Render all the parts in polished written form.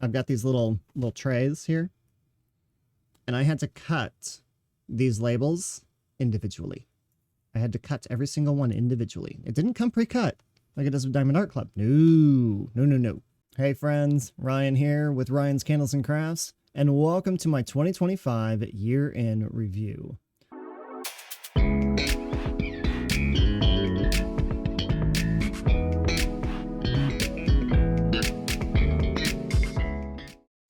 I've got these little trays here, and I had to cut these labels individually. I had to cut every single one individually. It didn't come pre-cut like it does with Diamond Art Club. No, no, no, no. Hey friends, Ryan here with Ryan's Candles and Crafts, and welcome to my 2025 year-in review.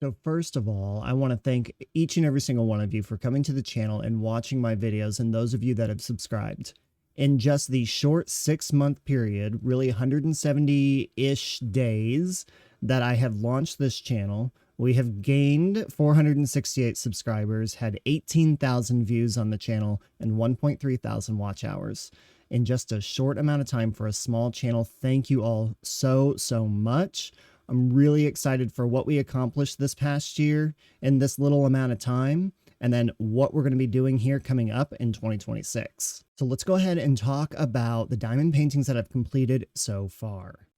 So first of all, I want to thank each and every single one of you for coming to the channel and watching my videos, and those of you that have subscribed. In just the short 6-month period, really 170-ish days that I have launched this channel, we have gained 468 subscribers, had 18,000 views on the channel, and 1.3 thousand watch hours. In just a short amount of time for a small channel, thank you all so much. I'm really excited for what we accomplished this past year in this little amount of time, and then what we're going to be doing here coming up in 2026. So let's go ahead and talk about the diamond paintings that I've completed so far.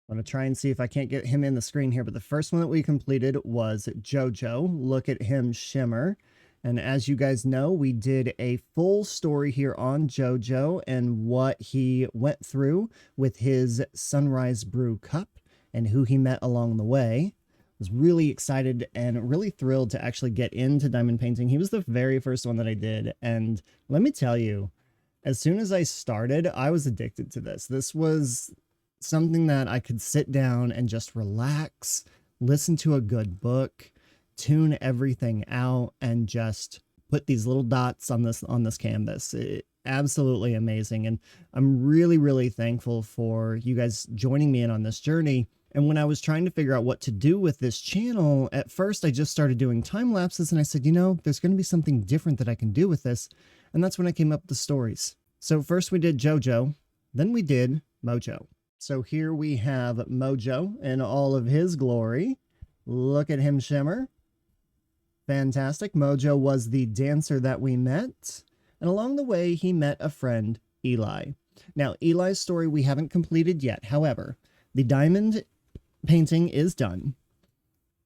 I'm going to try and see if I can't get him in the screen here, but the first one that we completed was JoJo. Look at him shimmer. And as you guys know, we did a full story here on JoJo and what he went through with his Sunrise Brew cup and who he met along the way. I was really excited and really thrilled to actually get into diamond painting. He was the very first one that I did. And let me tell you, as soon as I started, I was addicted to this. This was something that I could sit down and just relax, listen to a good book, tune everything out, and just put these little dots on this canvas. Absolutely amazing. And I'm really thankful for you guys joining me in on this journey. And when I was trying to figure out what to do with this channel, at first I just started doing time lapses, and I said, you know, there's going to be something different that I can do with this. And that's when I came up with the stories. So first we did JoJo, then we did Mojo. So here we have Mojo in all of his glory. Look at him shimmer. Fantastic. Mojo was the dancer that we met, and along the way he met a friend, Eli. Now, Eli's story we haven't completed yet. However, the diamond painting is done,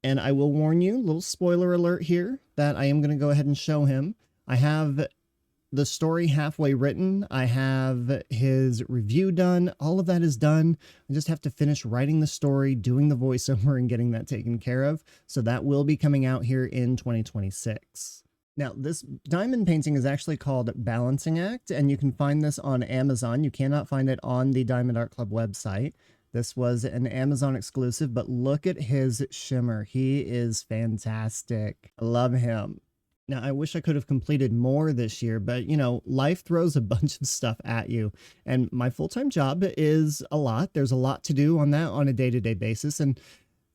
and I will warn you, little spoiler alert here, that I am going to go ahead and show him. I have the story halfway written. I have his review done. All of that is done. I just have to finish writing the story, doing the voiceover, and getting that taken care of. So that will be coming out here in 2026. Now, this diamond painting is actually called Balancing Act, and you can find this on Amazon. You cannot find it on the Diamond Art Club website. This was an Amazon exclusive, but look at his shimmer. He is fantastic. I love him. Now, I wish I could have completed more this year, but, you know, life throws a bunch of stuff at you. And my full-time job is a lot. There's a lot to do on that on a day-to-day basis. And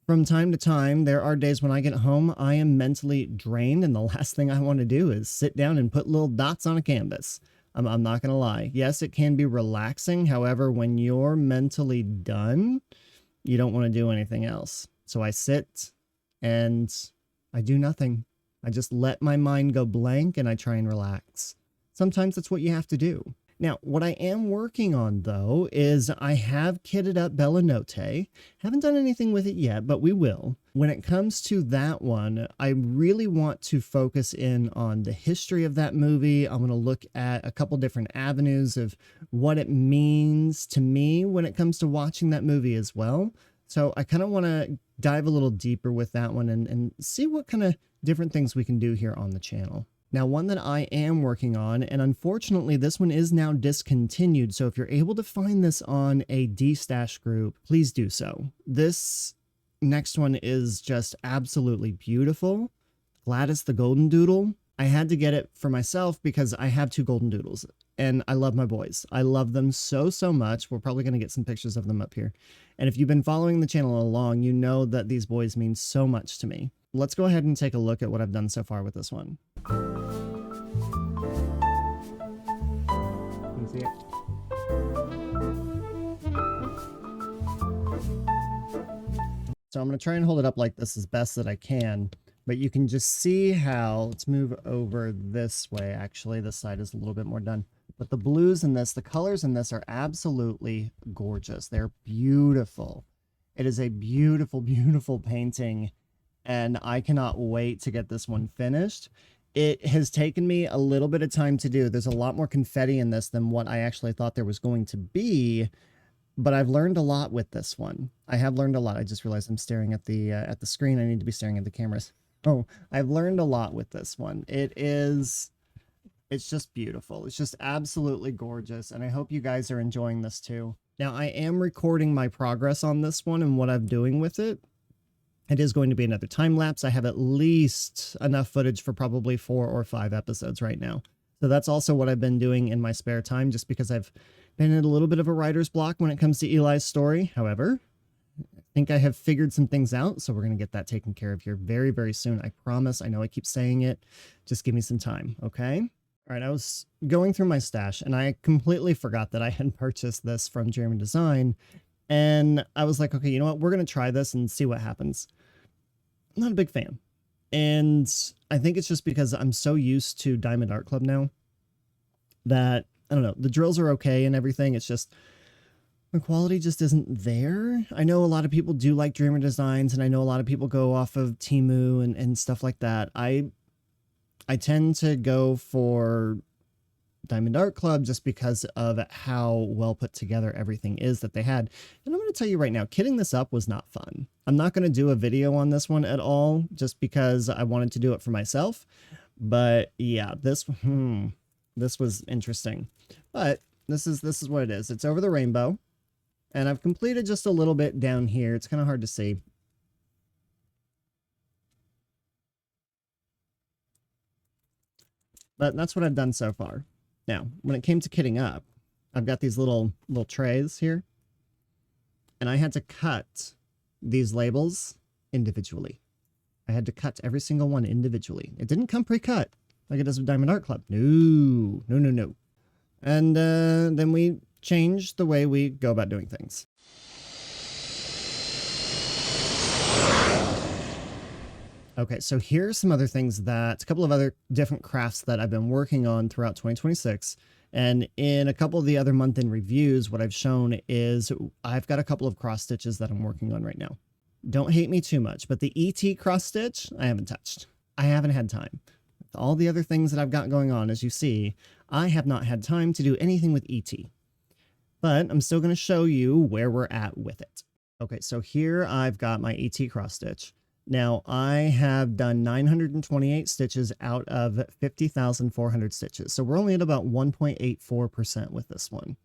from time to time, there are days when I get home, I am mentally drained. And the last thing I want to do is sit down and put little dots on a canvas. I'm not going to lie. Yes, it can be relaxing. However, when you're mentally done, you don't want to do anything else. So I sit and I do nothing. I just let my mind go blank and I try and relax. Sometimes that's what you have to do. Now, what I am working on, though, is I have kitted up Bella Notte. Haven't done anything with it yet, but we will. When it comes to that one, I really want to focus in on the history of that movie. I'm going to look at a couple different avenues of what it means to me when it comes to watching that movie as well. So I kind of want to dive a little deeper with that one and see what kind of different things we can do here on the channel. Now, one that I am working on, and unfortunately this one is now discontinued, so if you're able to find this on a D-Stash group, please do so. This next one is just absolutely beautiful. Gladys the Golden Doodle. I had to get it for myself because I have 2 golden doodles, and I love my boys. I love them so much. We're probably going to get some pictures of them up here. And if you've been following the channel along, you know that these boys mean so much to me. Let's go ahead and take a look at what I've done so far with this one. Can you see it? So I'm going to try and hold it up like this as best that I can, but you can just see how, let's move over this way. Actually, this side is a little bit more done. But the blues in this, the colors in this are absolutely gorgeous. They're beautiful. It is a beautiful, beautiful painting, and I cannot wait to get this one finished. It has taken me a little bit of time to do. There's a lot more confetti in this than what I actually thought there was going to be, but I've learned a lot with this one. I have learned a lot. I just realized I'm staring at the screen. I need to be staring at the cameras. Oh, I've learned a lot with this one. It's just beautiful. It's just absolutely gorgeous, and I hope you guys are enjoying this too. Now, I am recording my progress on this one and what I'm doing with it. It is going to be another time lapse. I have at least enough footage for probably 4 or 5 episodes right now. So that's also what I've been doing in my spare time, just because I've been in a little bit of a writer's block when it comes to Eli's story. However, I think I have figured some things out, so we're going to get that taken care of here very, very soon. I promise. I know I keep saying it. Just give me some time, okay? All right, I was going through my stash, and I completely forgot that I had purchased this from German Design. And I was like, okay, you know what? We're going to try this and see what happens. I'm not a big fan. And I think it's just because I'm so used to Diamond Art Club now that, I don't know, the drills are okay and everything. It's just, the quality just isn't there. I know a lot of people do like Dreamer Designs, and I know a lot of people go off of Temu and stuff like that. I tend to go for Diamond Art Club just because of how well put together everything is that they had. And I'm going to tell you right now, kitting this up was not fun. I'm not going to do a video on this one at all just because I wanted to do it for myself. But yeah, this was interesting. But this is what it is. It's over the rainbow. And I've completed just a little bit down here. It's kind of hard to see. But that's what I've done so far. Now, when it came to kitting up, I've got these little trays here, and I had to cut these labels individually. I had to cut every single one individually. It didn't come pre-cut like it does with Diamond Art Club. No. And then we changed the way we go about doing things. Okay, so here are some other things a couple of other different crafts that I've been working on throughout 2026. And in a couple of the other month-end reviews, what I've shown is I've got a couple of cross stitches that I'm working on right now. Don't hate me too much, but the ET cross stitch, I haven't touched. I haven't had time. With all the other things that I've got going on, as you see, I have not had time to do anything with ET. But I'm still going to show you where we're at with it. Okay, so here I've got my ET cross stitch. Now, I have done 928 stitches out of 50,400 stitches. So we're only at about 1.84% with this one.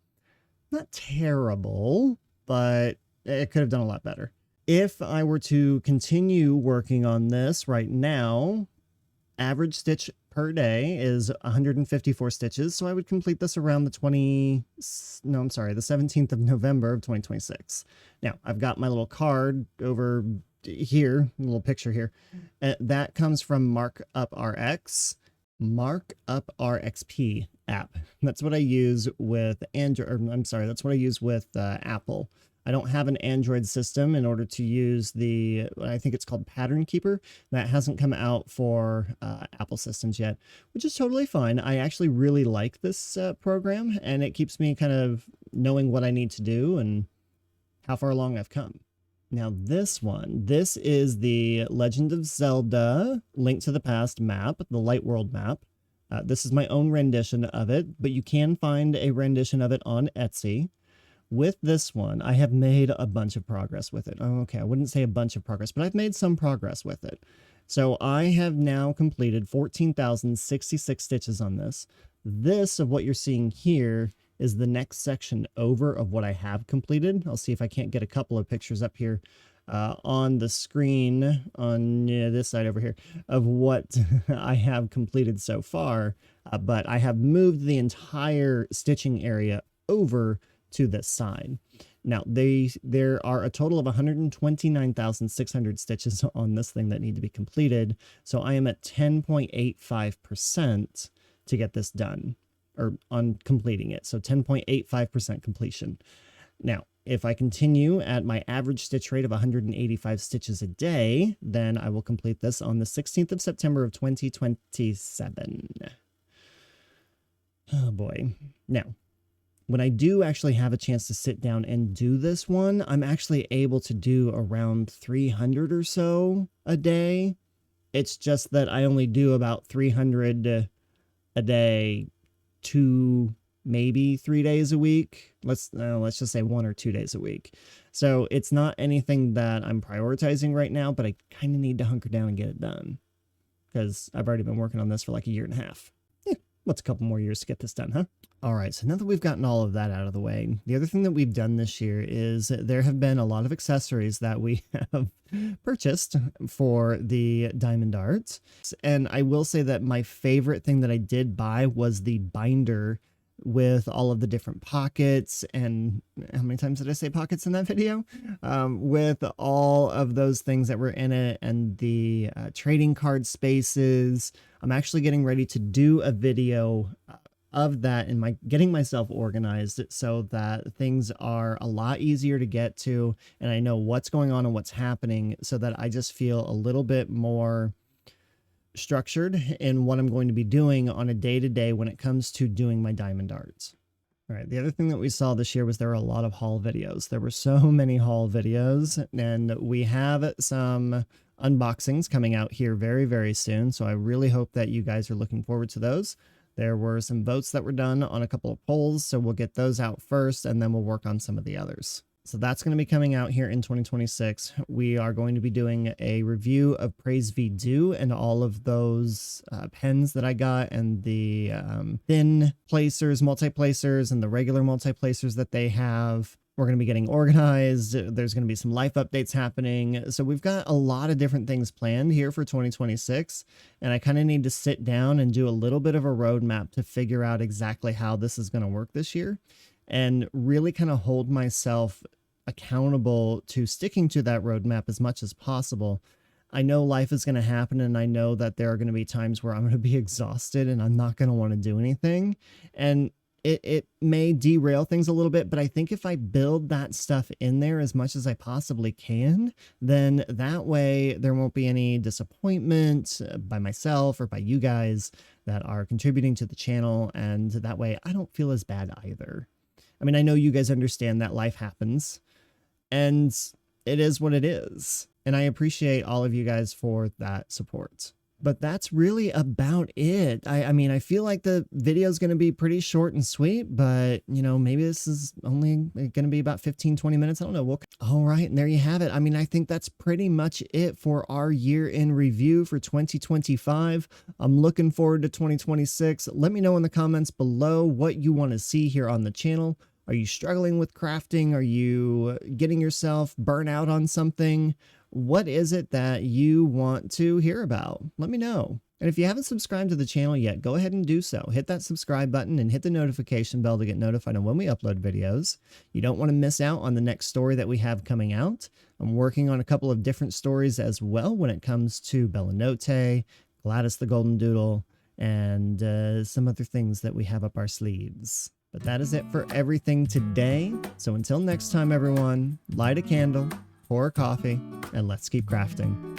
Not terrible, but it could have done a lot better. If I were to continue working on this right now, average stitch per day is 154 stitches. So I would complete this around the 17th of November of 2026. Now, I've got my little card over here, a little picture here. That comes from Markup RXP app. That's what I use with Android. That's what I use with Apple. I don't have an Android system in order to use I think it's called Pattern Keeper. That hasn't come out for Apple systems yet, which is totally fine. I actually really like this program, and it keeps me kind of knowing what I need to do and how far along I've come. Now this is the Legend of Zelda Link to the Past map, the Light World map. This is my own rendition of it, but you can find a rendition of it on Etsy. With this one, I have made a bunch of progress with it. Oh, okay, I wouldn't say a bunch of progress, but I've made some progress with it. So I have now completed 14,066 stitches on this. This of what you're seeing here is the next section over of what I have completed. I'll see if I can't get a couple of pictures up here on the screen on this side over here of what I have completed so far. But I have moved the entire stitching area over to this side. Now, there are a total of 129,600 stitches on this thing that need to be completed. So I am at 10.85% to get this done, or on completing it. So 10.85% completion. Now, if I continue at my average stitch rate of 185 stitches a day, then I will complete this on the 16th of September of 2027. Oh boy. Now, when I do actually have a chance to sit down and do this one, I'm actually able to do around 300 or so a day. It's just that I only do about 300 a day, 2, maybe 3 days a week. Let's just say 1 or 2 days a week. So it's not anything that I'm prioritizing right now, but I kind of need to hunker down and get it done because I've already been working on this for like a year and a half. What's a couple more years to get this done, huh? All right, so now that we've gotten all of that out of the way, the other thing that we've done this year is there have been a lot of accessories that we have purchased for the diamond darts. And I will say that my favorite thing that I did buy was the binder with all of the different pockets. And how many times did I say pockets in that video? With all of those things that were in it and the trading card spaces. I'm actually getting ready to do a video of that and getting myself organized so that things are a lot easier to get to and I know what's going on and what's happening so that I just feel a little bit more structured in what I'm going to be doing on a day-to-day when it comes to doing my diamond darts. All right, the other thing that we saw this year was there were a lot of haul videos. There were so many haul videos, and we have some unboxings coming out here very, very soon. So I really hope that you guys are looking forward to those. There were some votes that were done on a couple of polls, so we'll get those out first, and then we'll work on some of the others. So that's going to be coming out here in 2026. We are going to be doing a review of Praise V Do and all of those pens that I got and the thin placers, multi-placers, and the regular multi-placers that they have. We're going to be getting organized. There's going to be some life updates happening. So we've got a lot of different things planned here for 2026. And I kind of need to sit down and do a little bit of a roadmap to figure out exactly how this is going to work this year and really kind of hold myself accountable to sticking to that roadmap as much as possible. I know life is going to happen and I know that there are going to be times where I'm going to be exhausted and I'm not going to want to do anything. And it may derail things a little bit, but I think if I build that stuff in there as much as I possibly can, then that way there won't be any disappointment by myself or by you guys that are contributing to the channel. And that way I don't feel as bad either. I mean, I know you guys understand that life happens and it is what it is. And I appreciate all of you guys for that support. But that's really about it. I mean, I feel like the video is going to be pretty short and sweet, but, you know, maybe this is only going to be about 15, 20 minutes. I don't know. All right. And there you have it. I mean, I think that's pretty much it for our year in review for 2025. I'm looking forward to 2026. Let me know in the comments below what you want to see here on the channel. Are you struggling with crafting? Are you getting yourself burnt out on something? What is it that you want to hear about? Let me know. And if you haven't subscribed to the channel yet, go ahead and do so. Hit that subscribe button and hit the notification bell to get notified on when we upload videos. You don't want to miss out on the next story that we have coming out. I'm working on a couple of different stories as well when it comes to Bellanote, Gladys the Golden Doodle, and some other things that we have up our sleeves. But that is it for everything today. So until next time, everyone, light a candle, pour a coffee, and let's keep crafting.